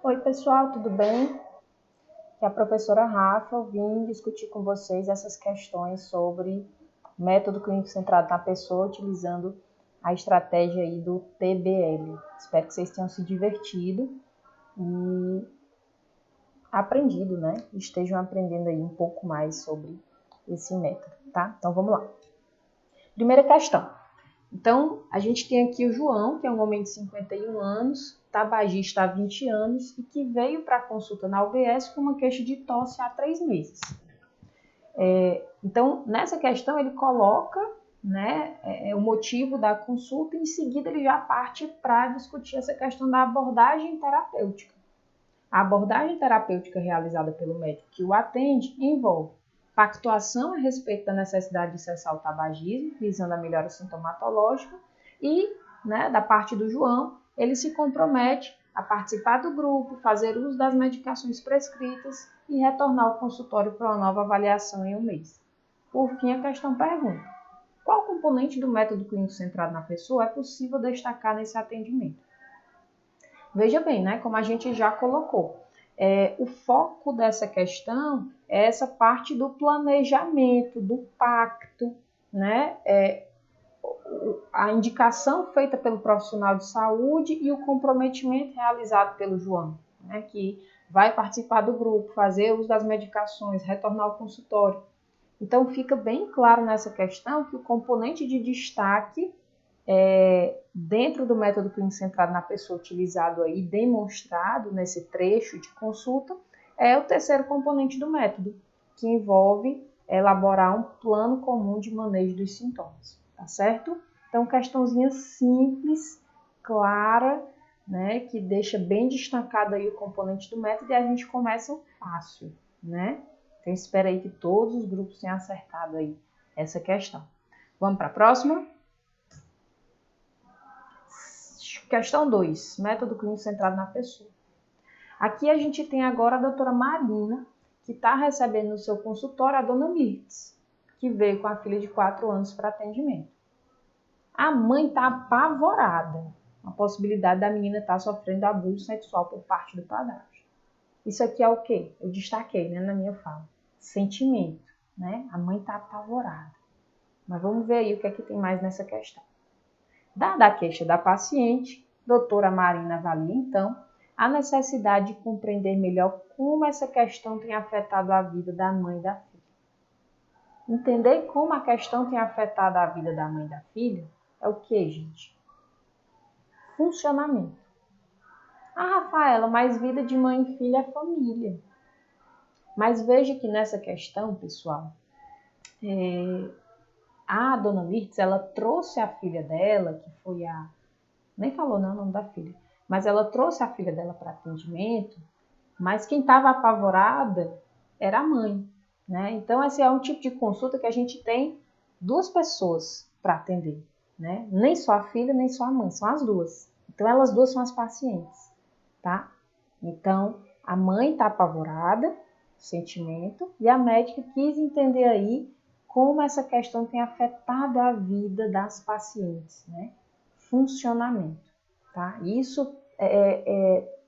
Oi, pessoal, tudo bem? Aqui é a professora Rafa. Eu vim discutir com vocês essas questões sobre método clínico centrado na pessoa, utilizando a estratégia aí do TBL. Espero que vocês tenham se divertido e aprendido, né? Estejam aprendendo aí um pouco mais sobre esse método, tá? Então, vamos lá. Primeira questão. Então, a gente tem aqui o João, que é um homem de 51 anos, tabagista há 20 anos e que veio para a consulta na UBS com uma queixa de tosse há 3 meses. Então, nessa questão, ele coloca, né, o motivo da consulta e em seguida ele já parte para discutir essa questão da abordagem terapêutica. A abordagem terapêutica realizada pelo médico que o atende envolve pactuação a respeito da necessidade de cessar o tabagismo, visando a melhora sintomatológica, e, né, da parte do João, ele se compromete a participar do grupo, fazer uso das medicações prescritas e retornar ao consultório para uma nova avaliação em um mês. Por fim, a questão pergunta: qual componente do método clínico centrado na pessoa é possível destacar nesse atendimento? Veja bem, né, como a gente já colocou, o foco dessa questão é essa parte do planejamento, do pacto, né, a indicação feita pelo profissional de saúde e o comprometimento realizado pelo João, né, que vai participar do grupo, fazer uso das medicações, retornar ao consultório. Então, fica bem claro nessa questão que o componente de destaque dentro do método clínico centrado na pessoa utilizado aí, demonstrado nesse trecho de consulta, é o terceiro componente do método, que envolve elaborar um plano comum de manejo dos sintomas, tá certo? Então, questãozinha simples, clara, né, que deixa bem destacado aí o componente do método e a gente começa fácil, né? Então, espero aí que todos os grupos tenham acertado aí essa questão. Vamos para a próxima? Questão 2, método clínico centrado na pessoa. Aqui a gente tem agora a doutora Marina, que está recebendo no seu consultório a dona Mirtz, que veio com a filha de 4 anos para atendimento. A mãe está apavorada com a possibilidade da menina estar sofrendo abuso sexual por parte do padrasto. Isso aqui é o quê? Eu destaquei, né, na minha fala. Sentimento, né? A mãe está apavorada. Mas vamos ver aí o que é que tem mais nessa questão. Dada a queixa da paciente, doutora Marina avalia, então, a necessidade de compreender melhor como essa questão tem afetado a vida da mãe e da filha. Entender como a questão tem afetado a vida da mãe e da filha é o que, gente? Funcionamento. Rafaela, mas vida de mãe e filha é família. Mas veja que nessa questão, pessoal, a dona Mirtz, ela trouxe a filha dela, que foi a... Nem falou, não, o nome da filha. Mas ela trouxe a filha dela para atendimento, mas quem estava apavorada era a mãe, né? Então, esse é um tipo de consulta que a gente tem 2 pessoas para atender, né? Nem só a filha, nem só a mãe, são as duas. Então, elas duas são as pacientes, tá? Então, a mãe está apavorada, sentimento, e a médica quis entender aí como essa questão tem afetado a vida das pacientes, né? Funcionamento, tá? Isso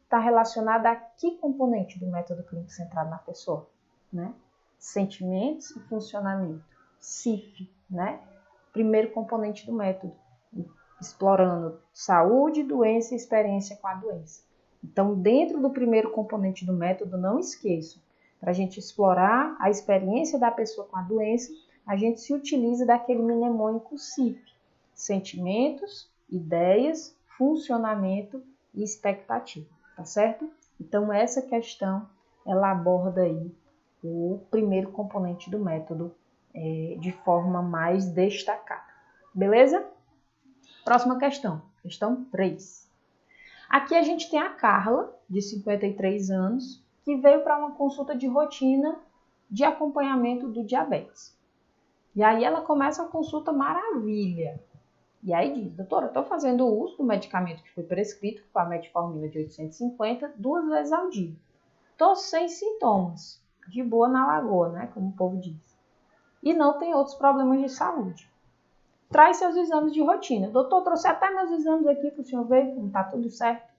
está relacionado a que componente do método clínico centrado na pessoa, né? Sentimentos e funcionamento, CIF, né? Primeiro componente do método, explorando saúde, doença e experiência com a doença. Então, dentro do primeiro componente do método, não esqueçam, para a gente explorar a experiência da pessoa com a doença, a gente se utiliza daquele mnemônico CIF, sentimentos, ideias, funcionamento e expectativa, tá certo? Então, essa questão, ela aborda aí o primeiro componente do método de forma mais destacada. Beleza? Próxima questão, questão 3. Aqui a gente tem a Carla, de 53 anos, que veio para uma consulta de rotina de acompanhamento do diabetes. E aí ela começa a consulta maravilha. E aí diz: doutora, estou fazendo o uso do medicamento que foi prescrito, que foi a metformina de 850, 2 vezes ao dia. Estou sem sintomas, de boa na lagoa, né, como o povo diz. E não tem outros problemas de saúde. Traz seus exames de rotina. Doutor, trouxe até meus exames aqui para o senhor ver como está tudo certo.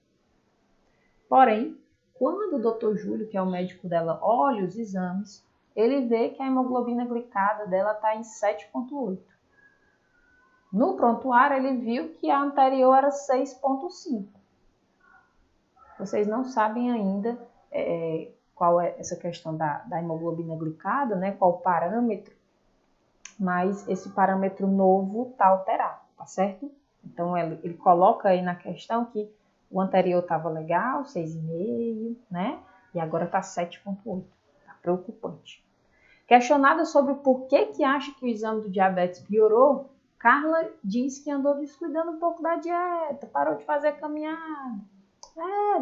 Porém, quando o doutor Júlio, que é o médico dela, olha os exames, ele vê que a hemoglobina glicada dela está em 7,8. No prontuário, ele viu que a anterior era 6,5. Vocês não sabem ainda qual é essa questão da hemoglobina glicada, né? Qual o parâmetro, mas esse parâmetro novo está alterado, tá certo? Então, ele coloca aí na questão que o anterior estava legal, 6,5, né? E agora está 7,8. Tá preocupante. Questionada sobre o porquê que acha que o exame do diabetes piorou, Carla diz que andou descuidando um pouco da dieta, parou de fazer caminhada.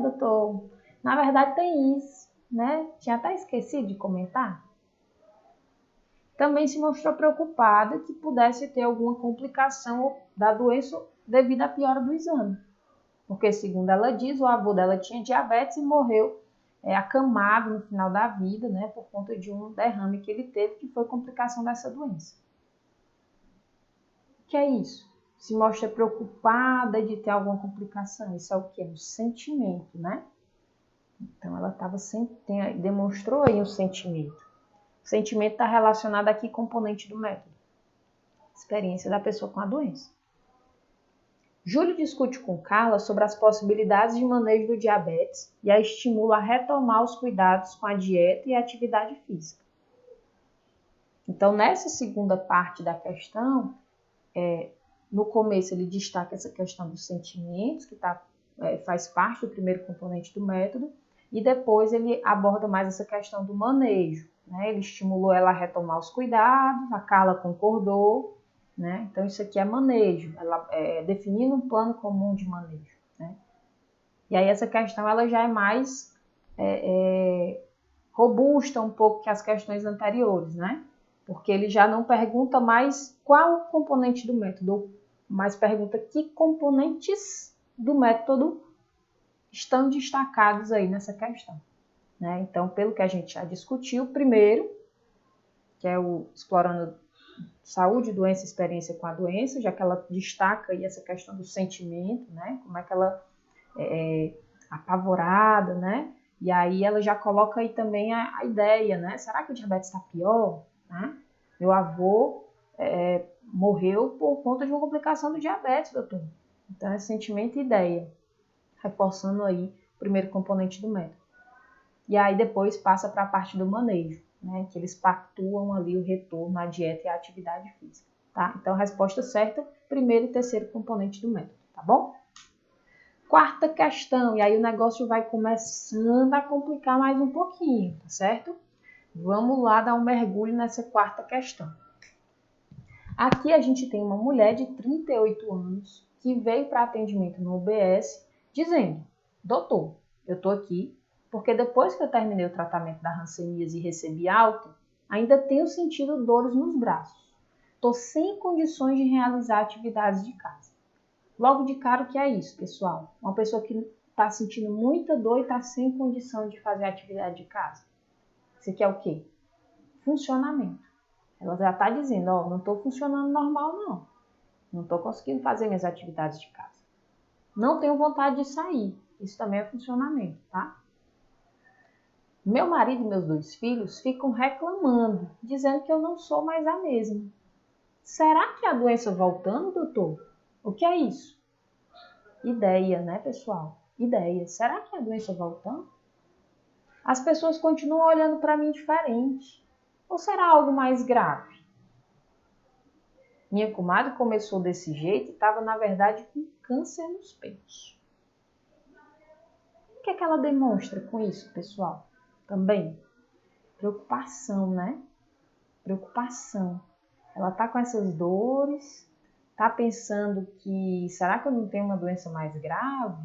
Doutor, na verdade tem isso, né? Tinha até esquecido de comentar. Também se mostrou preocupada que pudesse ter alguma complicação da doença devido à piora do exame. Porque, segundo ela diz, o avô dela tinha diabetes e morreu acamado no final da vida, né, por conta de um derrame que ele teve, que foi complicação dessa doença. O que é isso? Se mostra preocupada de ter alguma complicação. Isso é o que? Um sentimento, né? Então, ela demonstrou aí um sentimento. O sentimento está relacionado aqui com o componente do método. Experiência da pessoa com a doença. Júlio discute com Carla sobre as possibilidades de manejo do diabetes e a estimula a retomar os cuidados com a dieta e a atividade física. Então, nessa segunda parte da questão, no começo ele destaca essa questão dos sentimentos, que faz parte do primeiro componente do método, e depois ele aborda mais essa questão do manejo, né? Ele estimulou ela a retomar os cuidados, a Carla concordou, né? Então isso aqui é manejo, ela definindo um plano comum de manejo, né? E aí essa questão ela já é mais robusta um pouco que as questões anteriores, né? Porque ele já não pergunta mais qual o componente do método, mas pergunta que componentes do método estão destacados aí nessa questão, né? Então, pelo que a gente já discutiu, primeiro, que é o explorando saúde, doença, experiência com a doença, já que ela destaca aí essa questão do sentimento, né? Como é que ela é apavorada, né? E aí ela já coloca aí também a ideia, né? Será que o diabetes está pior? Né? Meu avô morreu por conta de uma complicação do diabetes, doutor. Então é sentimento e ideia, reforçando aí o primeiro componente do método. E aí depois passa para a parte do manejo, né? Que eles pactuam ali o retorno à dieta e à atividade física, tá? Então, a resposta certa, primeiro e terceiro componente do método, tá bom? Quarta questão, e aí o negócio vai começando a complicar mais um pouquinho, tá certo? Vamos lá dar um mergulho nessa quarta questão. Aqui a gente tem uma mulher de 38 anos que veio para atendimento no UBS dizendo: doutor, eu tô aqui porque depois que eu terminei o tratamento da hanseníase e recebi alta, ainda tenho sentido dores nos braços. Estou sem condições de realizar atividades de casa. Logo de cara, o que é isso, pessoal? Uma pessoa que está sentindo muita dor e está sem condição de fazer atividade de casa. Isso aqui é o quê? Funcionamento. Ela já está dizendo, não estou funcionando normal, não. Não estou conseguindo fazer minhas atividades de casa. Não tenho vontade de sair. Isso também é funcionamento, tá? Meu marido e meus 2 filhos ficam reclamando, dizendo que eu não sou mais a mesma. Será que é a doença voltando, doutor? O que é isso? Ideia, né, pessoal? Ideia. Será que é a doença voltando? As pessoas continuam olhando para mim diferente. Ou será algo mais grave? Minha comadre começou desse jeito e estava, na verdade, com câncer nos peitos. O que é que ela demonstra com isso, pessoal? Também preocupação, né? Preocupação. Ela está com essas dores, está pensando que será que eu não tenho uma doença mais grave?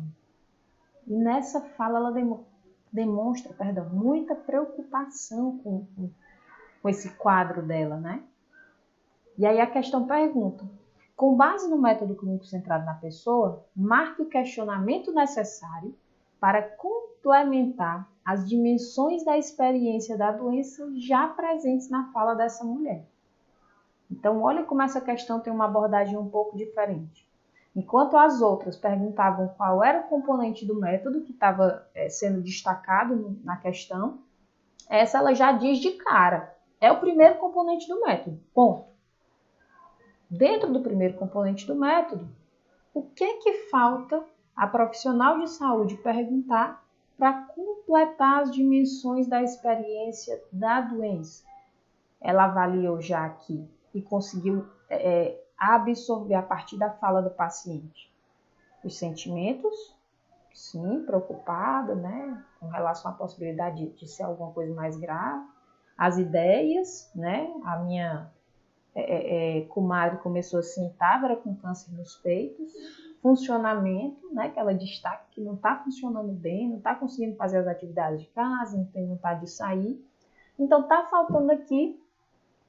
E nessa fala ela demonstra muita preocupação com esse quadro dela, né? E aí a questão pergunta: com base no método clínico centrado na pessoa, marque o questionamento necessário para complementar as dimensões da experiência da doença já presentes na fala dessa mulher. Então, olha como essa questão tem uma abordagem um pouco diferente. Enquanto as outras perguntavam qual era o componente do método que estava sendo destacado na questão, essa ela já diz de cara, é o primeiro componente do método, ponto. Dentro do primeiro componente do método, o que falta a profissional de saúde perguntar para completar as dimensões da experiência da doença? Ela avaliou já aqui e conseguiu absorver a partir da fala do paciente os sentimentos, sim, preocupada, né, com relação à possibilidade de ser alguma coisa mais grave, as ideias, né, a minha comadre começou assim, estava com câncer nos peitos, funcionamento, né, que ela destaca que não está funcionando bem, não está conseguindo fazer as atividades de casa, não tem vontade de sair, então está faltando aqui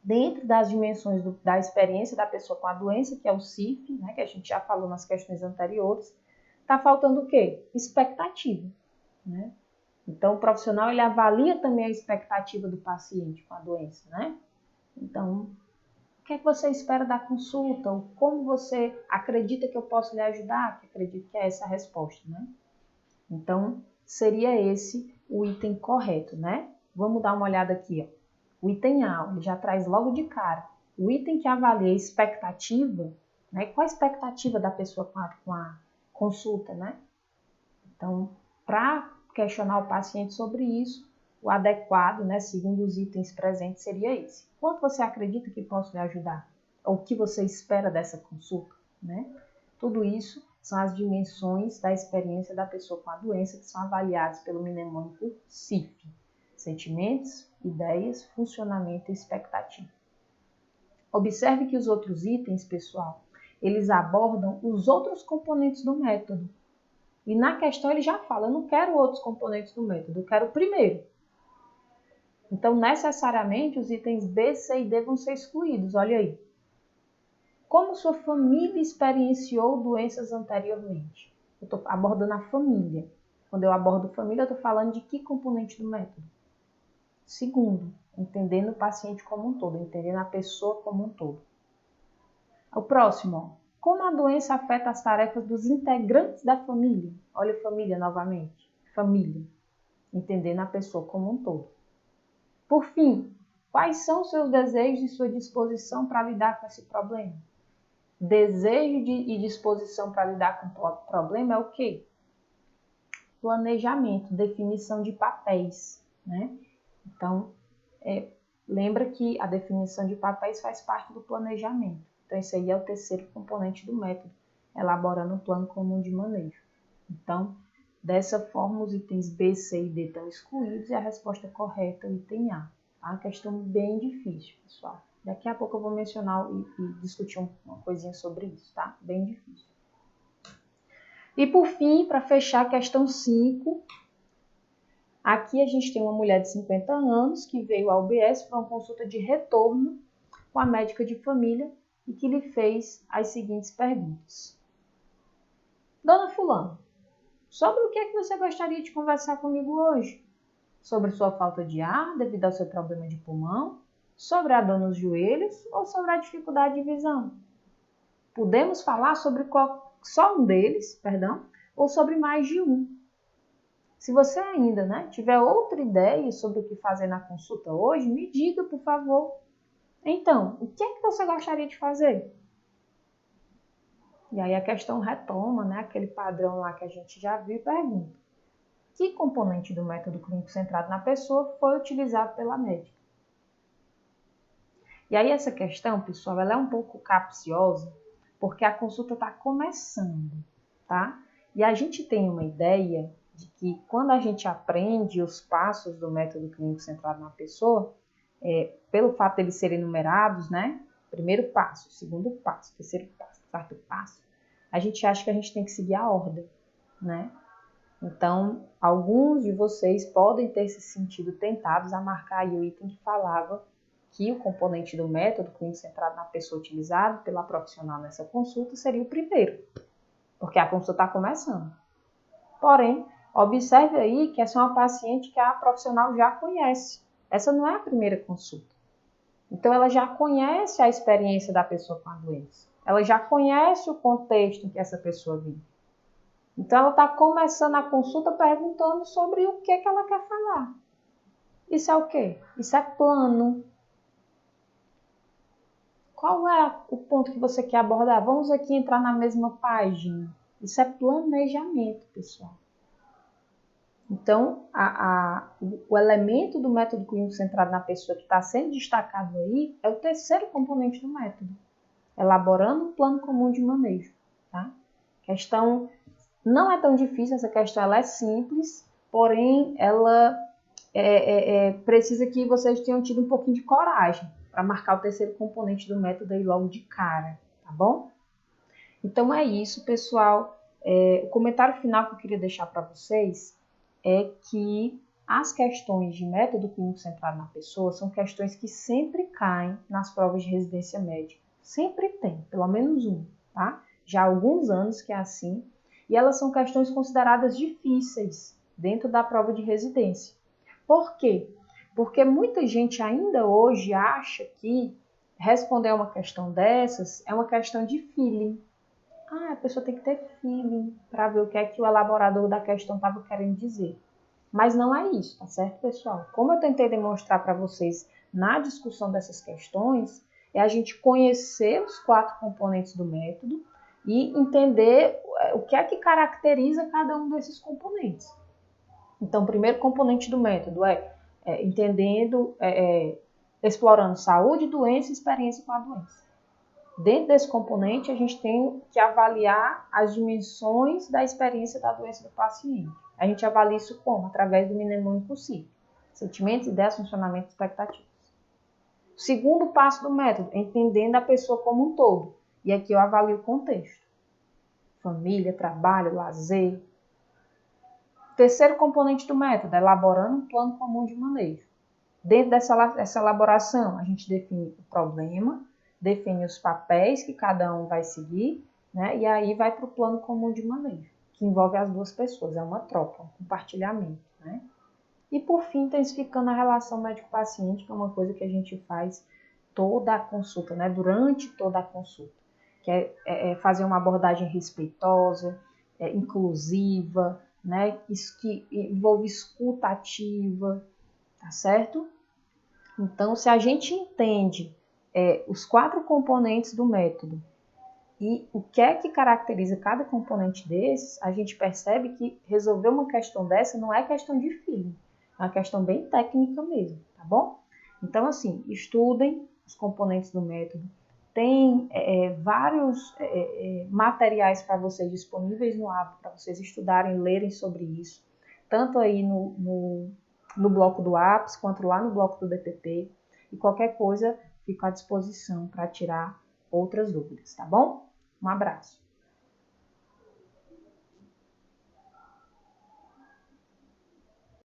dentro das dimensões da experiência da pessoa com a doença, que é o CIF, né, que a gente já falou nas questões anteriores, está faltando o quê? Expectativa. Né? Então, o profissional ele avalia também a expectativa do paciente com a doença. Né? Então, o que é que você espera da consulta? Ou como você acredita que eu posso lhe ajudar? Que acredito que é essa a resposta. Né? Então, seria esse o item correto. Né? Vamos dar uma olhada aqui. Ó. O item A, ele já traz logo de cara. O item que avalia a expectativa, né? Qual a expectativa da pessoa com a consulta, né? Então, para questionar o paciente sobre isso, o adequado, né, segundo os itens presentes, seria esse. Quanto você acredita que posso lhe ajudar? Ou o que você espera dessa consulta, né? Tudo isso são as dimensões da experiência da pessoa com a doença que são avaliadas pelo mnemônico CIF. Sentimentos, ideias, funcionamento e expectativa. Observe que os outros itens, pessoal, eles abordam os outros componentes do método. E na questão ele já fala, eu não quero outros componentes do método, eu quero o primeiro. Então, necessariamente, os itens B, C e D vão ser excluídos. Olha aí. Como sua família experienciou doenças anteriormente? Eu estou abordando a família. Quando eu abordo família, eu estou falando de que componente do método? Segundo, entendendo o paciente como um todo, entendendo a pessoa como um todo. O próximo, ó. Como a doença afeta as tarefas dos integrantes da família? Olha família novamente. Família. Entendendo a pessoa como um todo. Por fim, quais são os seus desejos e sua disposição para lidar com esse problema? Desejo e disposição para lidar com o problema é o quê? Planejamento, definição de papéis, né? Então, lembra que a definição de papéis faz parte do planejamento. Então, esse aí é o terceiro componente do método, elaborando um plano comum de manejo. Então, dessa forma, os itens B, C e D estão excluídos e a resposta correta é o item A. Tá? Uma questão bem difícil, pessoal. Daqui a pouco eu vou mencionar e discutir uma coisinha sobre isso, tá? Bem difícil. E por fim, para fechar a questão 5, aqui a gente tem uma mulher de 50 anos que veio ao UBS para uma consulta de retorno com a médica de família e que lhe fez as seguintes perguntas. Dona Fulana, sobre o que é que você gostaria de conversar comigo hoje? Sobre sua falta de ar devido ao seu problema de pulmão? Sobre a dor nos joelhos ou sobre a dificuldade de visão? Podemos falar sobre só um deles, ou sobre mais de um. Se você ainda tiver outra ideia sobre o que fazer na consulta hoje, me diga, por favor. Então, o que é que você gostaria de fazer? E aí a questão retoma, aquele padrão lá que a gente já viu e pergunta. Que componente do método clínico centrado na pessoa foi utilizado pela médica? E aí essa questão, pessoal, ela é um pouco capciosa, porque a consulta está começando, tá? E a gente tem uma ideia de que quando a gente aprende os passos do método clínico centrado na pessoa, pelo fato de eles serem numerados, primeiro passo, segundo passo, terceiro passo, quarto passo, a gente acha que a gente tem que seguir a ordem, Então, alguns de vocês podem ter se sentido tentados a marcar aí o item que falava que o componente do método clínico centrado na pessoa utilizado pela profissional nessa consulta seria o primeiro, porque a consulta está começando. Porém, observe aí que essa é uma paciente que a profissional já conhece. Essa não é a primeira consulta. Então, ela já conhece a experiência da pessoa com a doença. ela já conhece o contexto em que essa pessoa vive. Então, ela está começando a consulta perguntando sobre o que ela quer falar. Isso é o quê? Isso é plano. Qual é o ponto que você quer abordar? Vamos aqui entrar na mesma página. Isso é planejamento, pessoal. Então, o elemento do método clínico centrado na pessoa que está sendo destacado aí é o terceiro componente do método. Elaborando um plano comum de manejo. Tá? Questão não é tão difícil, essa questão ela é simples, porém ela precisa que vocês tenham tido um pouquinho de coragem para marcar o terceiro componente do método aí logo de cara, tá bom? Então é isso, pessoal. O comentário final que eu queria deixar para vocês é que as questões de método clínico centrado na pessoa são questões que sempre caem nas provas de residência médica. Sempre tem, pelo menos um, tá? Já há alguns anos que é assim. E elas são questões consideradas difíceis dentro da prova de residência. Por quê? Porque muita gente ainda hoje acha que responder a uma questão dessas é uma questão de feeling. A pessoa tem que ter feeling para ver o que é que o elaborador da questão estava querendo dizer. Mas não é isso, tá certo, pessoal? Como eu tentei demonstrar para vocês na discussão dessas questões, é a gente conhecer os 4 componentes do método e entender o que é que caracteriza cada um desses componentes. Então, o primeiro componente do método entendendo, explorando saúde, doença e experiência com a doença. Dentro desse componente, a gente tem que avaliar as dimensões da experiência da doença do paciente. A gente avalia isso como? Através do mnemônico SIC. Sentimentos, ideias, funcionamento e expectativas. O segundo passo do método é entendendo a pessoa como um todo. E aqui eu avalio o contexto. Família, trabalho, lazer. O terceiro componente do método é elaborando um plano comum de manejo. Dentro dessa elaboração, a gente define o problema, define os papéis que cada um vai seguir, né? E aí vai para o plano comum de manejo, que envolve as duas pessoas, é uma troca, um compartilhamento, né? E por fim, intensificando a relação médico-paciente, que é uma coisa que a gente faz toda a consulta, né? Durante toda a consulta, que é fazer uma abordagem respeitosa, inclusiva, né? Isso que envolve escuta ativa, tá certo? Então, se a gente entende os 4 componentes do método e o que é que caracteriza cada componente desses, a gente percebe que resolver uma questão dessa não é questão de feeling, é uma questão bem técnica mesmo, tá bom? Então, assim, estudem os componentes do método. Tem vários materiais para vocês disponíveis no Abra, para vocês estudarem, lerem sobre isso, tanto aí no bloco do APS, quanto lá no bloco do DPP, e qualquer coisa, fico à disposição para tirar outras dúvidas, tá bom? Um abraço!